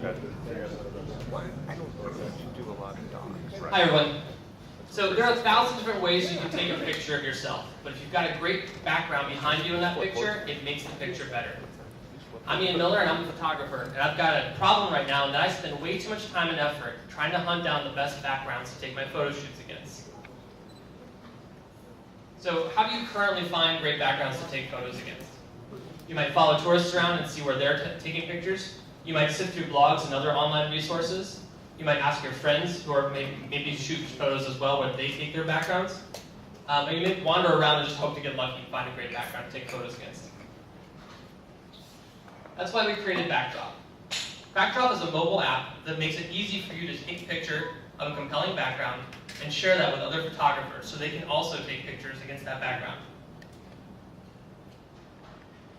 Hi everyone. So there are 1,000 different ways you can take a picture of yourself, but if you've got a great background behind you in that picture, it makes the picture better. I'm Ian Miller and I'm a photographer, and I've got a problem right now in that I spend way too much time and effort trying to hunt down the best backgrounds to take my photo shoots against. So how do you currently find great backgrounds to take photos against? You might follow tourists around and see where they're taking pictures. You might sift through blogs and other online resources. You might ask your friends who are maybe shoot photos as well where they take their backgrounds. And you may wander around and just hope to get lucky and find a great background to take photos against. That's why we created Backdrop. Backdrop is a mobile app that makes it easy for you to take a picture of a compelling background and share that with other photographers so they can also take pictures against that background.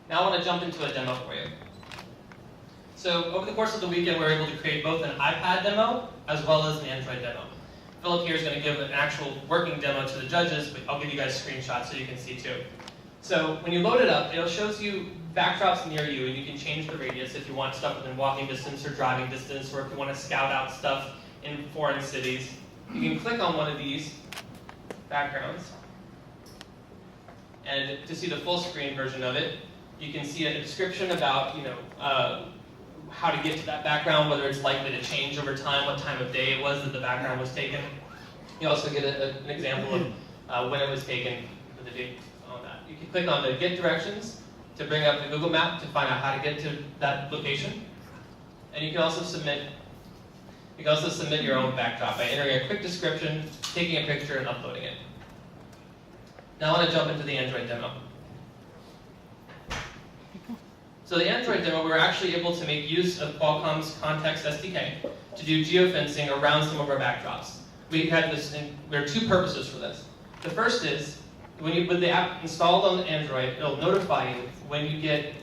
Now I want to jump into a demo for you. So over the course of the weekend, we were able to create both an iPad demo as well as an Android demo. Philip here is going to give an actual working demo to the judges, but I'll give you guys screenshots so you can see too. So when you load it up, it shows you backdrops near you, and you can change the radius if you want stuff within walking distance or driving distance, or if you want to scout out stuff in foreign cities. You can click on one of these backgrounds, and to see the full screen version of it, you can see a description about how to get to that background, whether it's likely to change over time, what time of day it was that the background was taken. You also get an example of when it was taken, with the date on that. You can click on the Get Directions to bring up the Google Map to find out how to get to that location. And you can also submit your own backdrop by entering a quick description, taking a picture, and uploading it. Now I want to jump into the Android demo. So the Android demo, we were actually able to make use of Qualcomm's Context SDK to do geofencing around some of our backdrops. There are two purposes for this. The first is, with the app installed on Android, it'll notify you when you get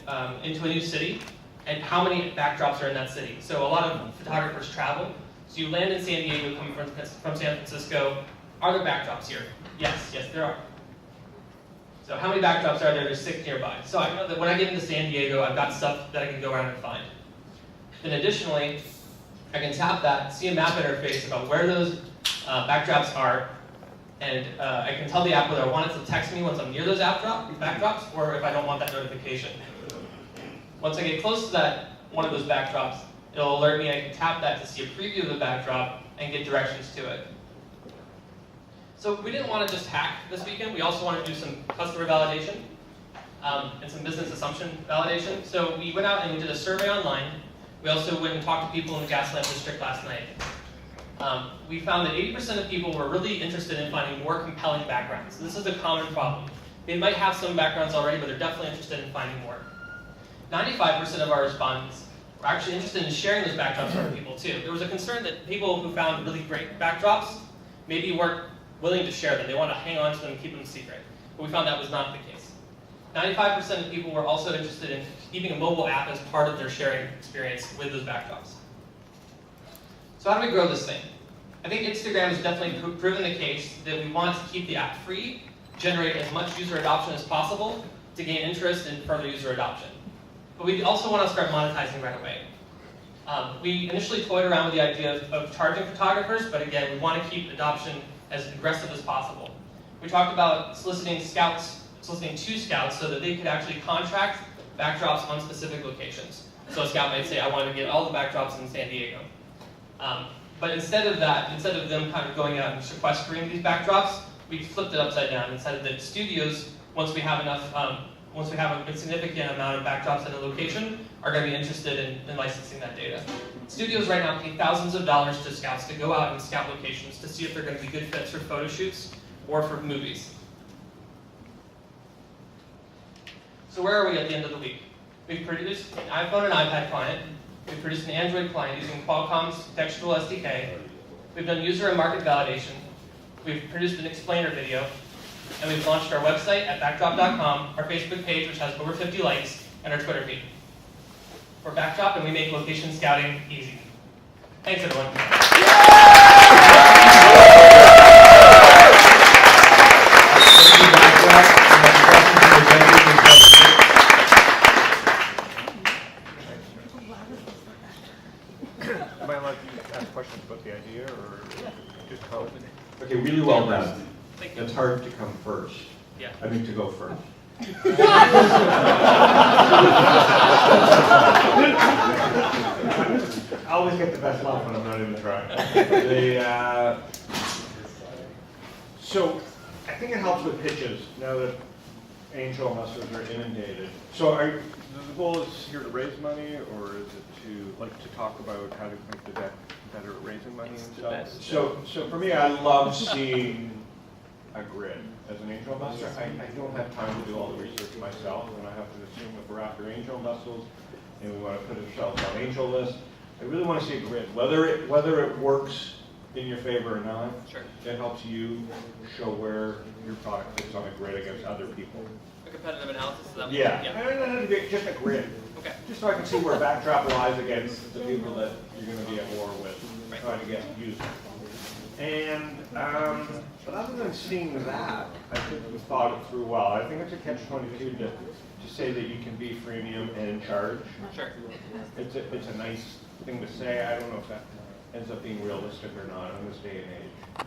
into a new city and how many backdrops are in that city. So a lot of photographers travel. So you land in San Diego, coming from San Francisco. Are there backdrops here? Yes, there are. So how many backdrops are there? There's 6 nearby. So I know that when I get into San Diego, I've got stuff that I can go around and find. Then additionally, I can tap that, see a map interface about where those backdrops are, and I can tell the app whether I want it to text me once I'm near those backdrops, or if I don't want that notification. Once I get close to one of those backdrops, it'll alert me, and I can tap that to see a preview of the backdrop and get directions to it. So we didn't want to just hack this weekend. We also wanted to do some customer validation and some business assumption validation. So we went out and we did a survey online. We also went and talked to people in the Gaslamp District last night. We found that 80% of people were really interested in finding more compelling backgrounds. This is a common problem. They might have some backgrounds already, but they're definitely interested in finding more. 95% of our respondents were actually interested in sharing those backdrops with other people too. There was a concern that people who found really great backdrops maybe weren't willing to share them. They want to hang on to them and keep them secret. But we found that was not the case. 95% of people were also interested in keeping a mobile app as part of their sharing experience with those backdrops. So how do we grow this thing? I think Instagram has definitely proven the case that we want to keep the app free, generate as much user adoption as possible to gain interest in further user adoption. But we also want to start monetizing right away. We initially toyed around with the idea of charging photographers, but again, we want to keep adoption as aggressive as possible. We talked about soliciting two scouts so that they could actually contract backdrops on specific locations. So a scout might say, I want to get all the backdrops in San Diego. But instead of them kind of going out and sequestering these backdrops, we flipped it upside down and said that studios, once we have a significant amount of backdrops in a location, are going to be interested in licensing that data. Studios right now pay thousands of dollars to scouts to go out and scout locations to see if they're going to be good fits for photo shoots or for movies. So where are we at the end of the week? We've produced an iPhone and iPad client. We've produced an Android client using Qualcomm's Textual SDK. We've done user and market validation. We've produced an explainer video. And we've launched our website at backdrop.com, our Facebook page, which has over 50 likes, and our Twitter feed. We're Backdrop, and we make location scouting easy. Thanks, everyone. well done. Thank you. It's hard to come first. Yeah. I mean, to go first. I always get the best laugh when I'm not even trying. So I think it helps with pitches now that angel investors are inundated. So the goal is here to raise money, or is it to talk about how to make the deck better at raising money and stuff? So for me, I love seeing a grid. As an angel investor, I don't have time to do all the research myself, and I have to assume that we're after angel investors and we want to put ourselves on angel list. I really want to see a grid, whether it works in your favor or not. Sure. That helps you show where your product is on a grid against other people. A competitive analysis of that. Yeah, Yeah. just a grid. Okay. Just so I can see where Backdrop lies against the people that you're going to be at war with, Right. trying to get used. And but other than seeing that, I think we thought it through well. I think it's a catch-22 to say that you can be freemium and charge. Sure. It's a nice thing to say. I don't know if that ends up being realistic or not in this day and age.